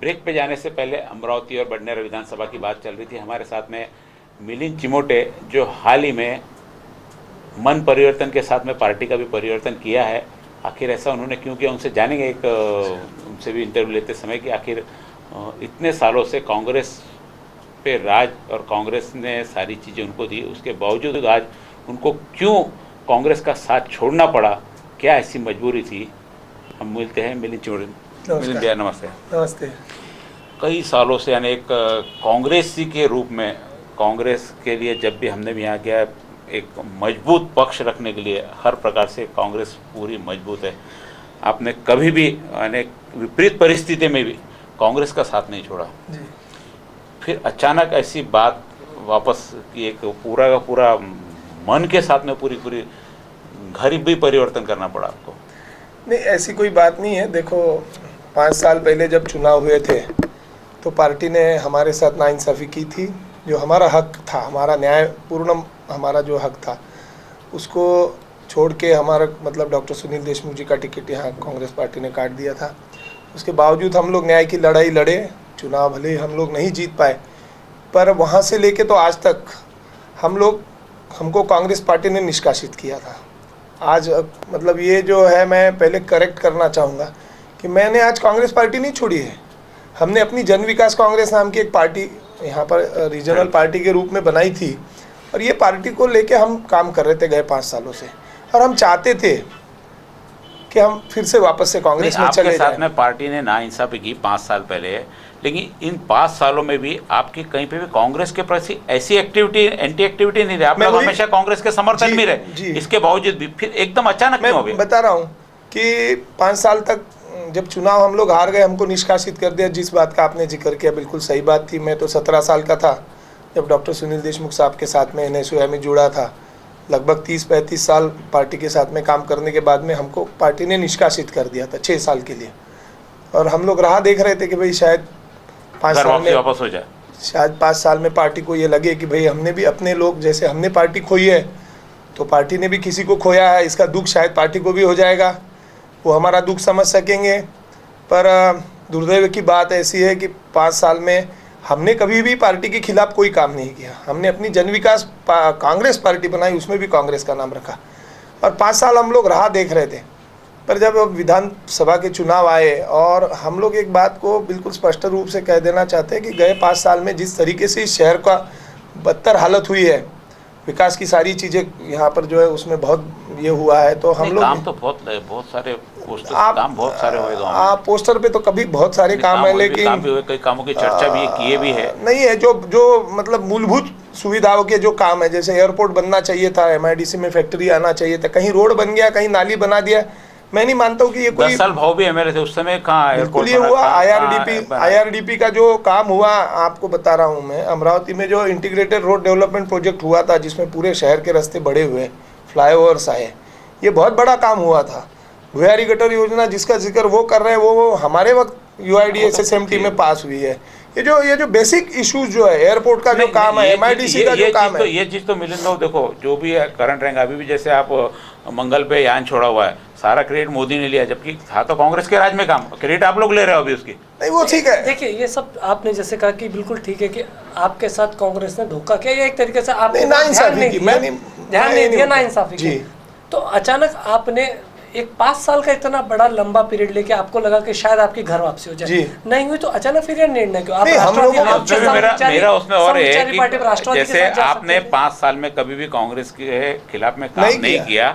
Break पे जाने से पहले अमरावती और बडनेरा विधानसभा की बात चल रही थी। हमारे साथ में मिलिंद चिमोटे, जो हाल ही में मन परिवर्तन के साथ में पार्टी का भी परिवर्तन किया है। आखिर ऐसा उन्होंने क्यों किया, उनसे जानेंगे एक उनसे भी इंटरव्यू लेते समय कि आखिर इतने सालों से कांग्रेस पे राज और कांग्रेस ने सारी चीज़ें उनको दी, उसके बावजूद आज उनको क्यों कांग्रेस का साथ छोड़ना पड़ा, क्या ऐसी मजबूरी थी। हम मिलते हैं मिलिंद चिमोटे। मिलिंद भैया नमस्ते। नमस्ते। कई सालों से यानी एक कांग्रेसी के रूप में कांग्रेस के लिए जब भी हमने भी यहाँ किया, एक मजबूत पक्ष रखने के लिए हर प्रकार से कांग्रेस पूरी मजबूत है। आपने कभी भी अनेक विपरीत परिस्थिति में भी कांग्रेस का साथ नहीं छोड़ा जी। फिर अचानक ऐसी बात वापस कि एक पूरा का पूरा मन के साथ में पूरी घर भी परिवर्तन करना पड़ा आपको। नहीं, ऐसी कोई बात नहीं है। देखो, 5 साल पहले जब चुनाव हुए थे तो पार्टी ने हमारे साथ नाइंसाफ़ी की थी। जो हमारा हक था, हमारा न्यायपूर्ण हमारा जो हक था, उसको छोड़ के हमारा मतलब डॉक्टर सुनील देशमुख जी का टिकट यहाँ कांग्रेस पार्टी ने काट दिया था। उसके बावजूद हम लोग न्याय की लड़ाई लड़े। चुनाव भले ही हम लोग नहीं जीत पाए, पर वहाँ से लेके तो आज तक हमको कांग्रेस पार्टी ने निष्कासित किया था। आज मतलब ये जो है, मैं पहले करेक्ट करना चाहूँगा कि मैंने आज कांग्रेस पार्टी नहीं छोड़ी है। हमने अपनी जन विकास कांग्रेस नाम की एक पार्टी यहाँ पर रीजनल पार्टी के रूप में बनाई थी, और ये पार्टी को लेके हम काम कर रहे थे गए 5 सालों से, और हम चाहते थे कि हम फिर से वापस से कांग्रेस में चले जाएं। साथ में पार्टी ने नाइंसाफ़ी की 5 साल पहले, लेकिन इन 5 सालों में भी आपकी कहीं पे भी कांग्रेस के प्रति ऐसी एक्टिविटी, एंटी एक्टिविटी नहीं रही। आप लोग हमेशा कांग्रेस के समर्थन में रहे, इसके बावजूद भी फिर एकदम अचानक क्यों हो गया? मैं बता रहा हूँ कि 5 साल तक जब चुनाव हम लोग हार गए, हमको निष्कासित कर दिया। जिस बात का आपने जिक्र किया बिल्कुल सही बात थी। मैं तो 17 साल का था जब डॉक्टर सुनील देशमुख साहब के साथ में NSUI में जुड़ा था। लगभग 30-35 साल पार्टी के साथ में काम करने के बाद में हमको पार्टी ने निष्कासित कर दिया था 6 साल के लिए, और हम लोग राह देख रहे थे कि भाई शायद 5 साल में वापस हो जाए। शायद 5 साल में पार्टी को ये लगे कि भाई हमने भी अपने लोग, जैसे हमने पार्टी खोई है तो पार्टी ने भी किसी को खोया है, इसका दुख शायद पार्टी को भी हो जाएगा, वो हमारा दुख समझ सकेंगे। पर दुर्दैव की बात ऐसी है कि 5 साल में हमने कभी भी पार्टी के खिलाफ कोई काम नहीं किया। हमने अपनी जन विकास कांग्रेस पार्टी बनाई, उसमें भी कांग्रेस का नाम रखा, और 5 साल हम लोग राह देख रहे थे। पर जब विधानसभा के चुनाव आए, और हम लोग एक बात को बिल्कुल स्पष्ट रूप से कह देना चाहते हैं कि गए 5 साल में जिस तरीके से इस शहर का बदतर हालत हुई है, विकास की सारी चीज़ें यहाँ पर जो है उसमें बहुत ये हुआ है। तो हम लोग काम तो बहुत सारे काम बहुत सारे हुए गाँव में। पोस्टर पे तो कभी बहुत सारे काम है, लेकिन कई कामों की चर्चा भी किए भी है नहीं है। जो मतलब मूलभूत सुविधाओं के जो काम है, जैसे एयरपोर्ट बनना चाहिए था, MIDC में फैक्ट्री आना चाहिए था, कहीं रोड बन गया, कहीं नाली बना दिया। मैं नहीं मानता हूँ कि ये कोई 10 साल भाव भी MLA थे उस समय, कहाँ बिल्कुल ये हुआ। IRDP का जो काम हुआ, आपको बता रहा हूँ मैं, अमरावती में जो इंटीग्रेटेड रोड डेवलपमेंट प्रोजेक्ट हुआ था, जिसमें पूरे शहर के रास्ते बढ़े हुए, फ्लाईओवर्स आए, ये बहुत बड़ा काम हुआ था। भुयारी गटर योजना जिसका जिक्र वो कर रहे हैं, वो हमारे वक्त UID SSMT में पास हुई है। ये जो बेसिक इश्यूज जो है, एयरपोर्ट का जो काम है, MIDC का जो काम है, ये चीज़ तो मिलिंद भाई देखो, जो भी है करंट रहेगा। अभी भी जैसे आप मंगल पे यान छोड़ा हुआ है, सारा क्रेडिट मोदी ने लिया, जबकि था तो कांग्रेस के राज में काम, क्रेडिट आप लोग ले रहे हो अभी उसकी। नहीं, वो ठीक है। देखिए, ये सब आपने जैसे कहा कि बिल्कुल ठीक है कि आपके साथ कांग्रेस ने धोखा किया, या एक तरीके से आप ध्यान नहीं दिया नाइंसाफी की। तो अचानक आपने एक 5 साल का इतना बड़ा लंबा पीरियड लेके आपको लगा कि शायद आपकी घर वापसी हो जाए, नहीं हुई, तो अचानक फिर ये निर्णय क्यों? आप मेरा उसमें और है कि जैसे आपने 5 साल में कभी भी कांग्रेस के खिलाफ में काम नहीं किया।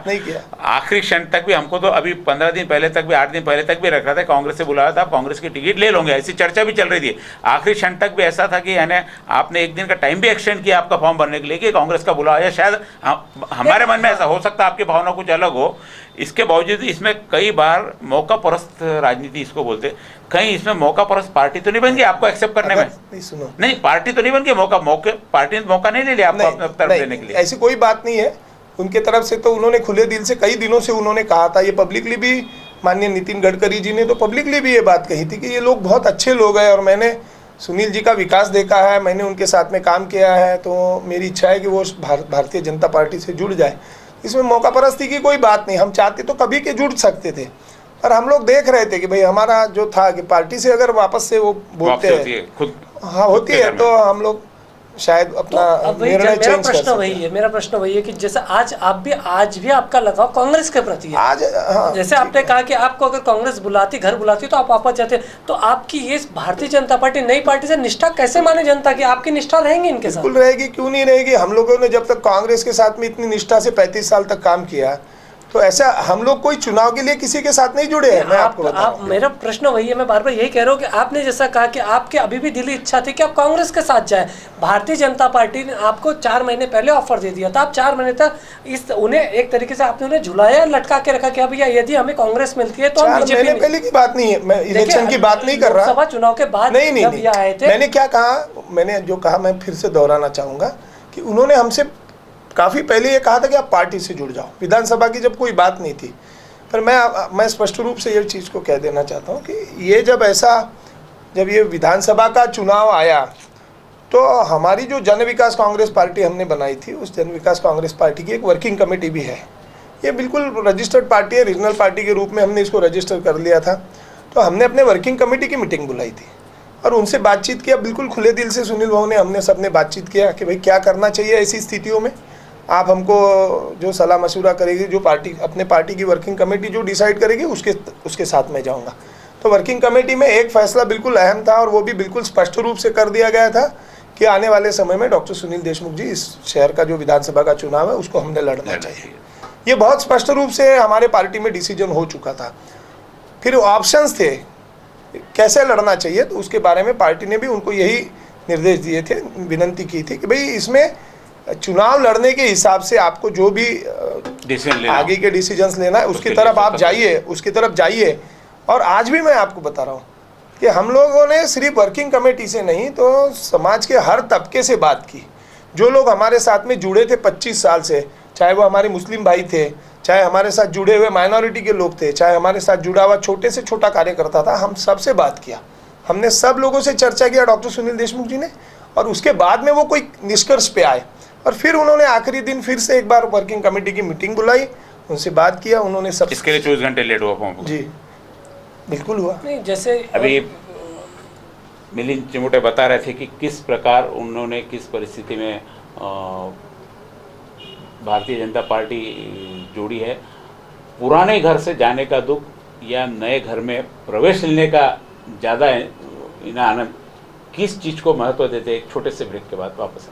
आखिरी क्षण तक भी हमको तो अभी 15 दिन पहले तक भी, 8 दिन पहले तक भी रखा था, कांग्रेस से बुलाया था, कांग्रेस की टिकट ले लोगे, ऐसी चर्चा भी चल रही थी। आखिरी क्षण तक भी ऐसा था कि यानी आपने 1 दिन का टाइम भी एक्सटेंड किया आपका फॉर्म भरने के लिए कि कांग्रेस का बुलाया। शायद हमारे मन में ऐसा हो सकता है, आपकी भावना कुछ अलग हो। इसके बावजूद इसमें कई बार मौका परस्त राजनीति इसको बोलते, कहीं इसमें मौका परस्त पार्टी तो नहीं बन गई आपको एक्सेप्ट करने में? नहीं, पार्टी तो नहीं बन गई, पार्टी ने मौका नहीं ले लिया आपको अपने तरफ लेने के लिए? ऐसी कोई बात नहीं है उनके तरफ से। तो उन्होंने खुले दिल से कई दिनों से उन्होंने कहा था, ये पब्लिकली भी माननीय नितिन गडकरी जी ने तो पब्लिकली भी ये बात कही थी कि ये लोग बहुत अच्छे लोग हैं, और मैंने सुनील जी का विकास देखा है, मैंने उनके साथ में काम किया है, तो मेरी इच्छा है कि वो भारतीय जनता पार्टी से जुड़ जाए। इसमें मौका परस्ती की कोई बात नहीं। हम चाहते तो कभी के जुड़ सकते थे, और हम लोग देख रहे थे कि भाई हमारा जो था कि पार्टी से अगर वापस से वो बोलते हैं खुद हाँ होती है, तो हम लोग शायद अपना निर्णय चेंज कर सकते हैं। मेरा प्रश्न वही है कि जैसे आज भी आपका लगाव कांग्रेस के प्रति है। आज हाँ, जैसे आपने कहा कि आपको अगर कांग्रेस बुलाती, घर बुलाती तो आप वापस जाते, तो आपकी ये भारतीय जनता पार्टी नई पार्टी से निष्ठा कैसे माने जनता की? आपकी निष्ठा रहेगी इनके साथ? बिल्कुल रहेगी, क्यों नहीं रहेगी। हम लोगों ने जब तक कांग्रेस के साथ में इतनी निष्ठा से 35 साल तक काम किया, तो ऐसा हम लोग कोई चुनाव के लिए किसी के साथ नहीं जुड़े हैं। मैं आपको बता रहा हूं। मेरा प्रश्न वही है, मैं बार बार यही कह रहा हूँ कि आपने जैसा कहा कि आपके अभी भी दिली इच्छा थी कि आप कांग्रेस के साथ जाए, भारतीय जनता पार्टी ने आपको 4 महीने पहले ऑफर दे दिया था, आप 4 महीने तक उन्हें एक तरीके से आपने उन्हें झुलाया, लटका के रखा कि भैया यदि हमें कांग्रेस मिलती है तो हम बीजेपी में। पहले की बात नहीं है, मैं इलेक्शन की बात नहीं कर रहा। लोकसभा चुनाव के बाद नहीं आए थे, मैंने क्या कहा, मैंने जो कहा मैं फिर से दोहराना चाहूंगा कि उन्होंने हमसे काफ़ी पहले ये कहा था कि आप पार्टी से जुड़ जाओ, विधानसभा की जब कोई बात नहीं थी। पर मैं स्पष्ट रूप से ये चीज़ को कह देना चाहता हूँ कि ये जब ये विधानसभा का चुनाव आया, तो हमारी जो जन विकास कांग्रेस पार्टी हमने बनाई थी, उस जन विकास कांग्रेस पार्टी की एक वर्किंग कमेटी भी है। ये बिल्कुल रजिस्टर्ड पार्टी है, रीजनल पार्टी के रूप में हमने इसको रजिस्टर कर लिया था। तो हमने अपने वर्किंग कमेटी की मीटिंग बुलाई थी और उनसे बातचीत किया, बिल्कुल खुले दिल से। सुनील भाऊ ने, हमने सबने बातचीत किया कि भाई क्या करना चाहिए ऐसी स्थितियों में, आप हमको जो सलाह मशूरा करेगी, जो पार्टी अपने पार्टी की वर्किंग कमेटी जो डिसाइड करेगी उसके साथ मैं जाऊंगा। तो वर्किंग कमेटी में एक फैसला बिल्कुल अहम था और वो भी बिल्कुल स्पष्ट रूप से कर दिया गया था कि आने वाले समय में डॉक्टर सुनील देशमुख जी, इस शहर का जो विधानसभा का चुनाव है उसको हमने लड़ना चाहिए। ये बहुत स्पष्ट रूप से हमारे पार्टी में डिसीजन हो चुका था। फिर ऑप्शंस थे कैसे लड़ना चाहिए, तो उसके बारे में पार्टी ने भी उनको यही निर्देश दिए थे, विनती की थी कि भाई इसमें चुनाव लड़ने के हिसाब से आपको जो भी आगे के डिसीजंस लेना है उसकी तरफ आप जाइए, उसकी तरफ जाइए। और आज भी मैं आपको बता रहा हूँ कि हम लोगों ने सिर्फ वर्किंग कमेटी से नहीं, तो समाज के हर तबके से बात की। जो लोग हमारे साथ में जुड़े थे 25 साल से, चाहे वो हमारे मुस्लिम भाई थे, चाहे हमारे साथ जुड़े हुए माइनॉरिटी के लोग थे, चाहे हमारे साथ जुड़ा हुआ छोटे से छोटा कार्यकर्ता था, हम सबसे बात किया। हमने सब लोगों से चर्चा किया डॉक्टर सुनील देशमुख जी ने, और उसके बाद में वो कोई निष्कर्ष पे आए। और फिर उन्होंने आखिरी दिन फिर से एक बार वर्किंग कमेटी की मीटिंग बुलाई, उनसे बात किया। उन्होंने सब इसके लिए 24 घंटे लेट हुआ फॉर्म? जी बिल्कुल हुआ। नहीं, जैसे अभी मिलिंद चिमोटे बता रहे थे कि किस प्रकार उन्होंने किस परिस्थिति में भारतीय जनता पार्टी जोड़ी है। पुराने घर से जाने का दुख या नए घर में प्रवेश लेने का ज़्यादा इन्हें आनंद, किस चीज़ को महत्व देते? एक छोटे से ब्रेक के बाद वापस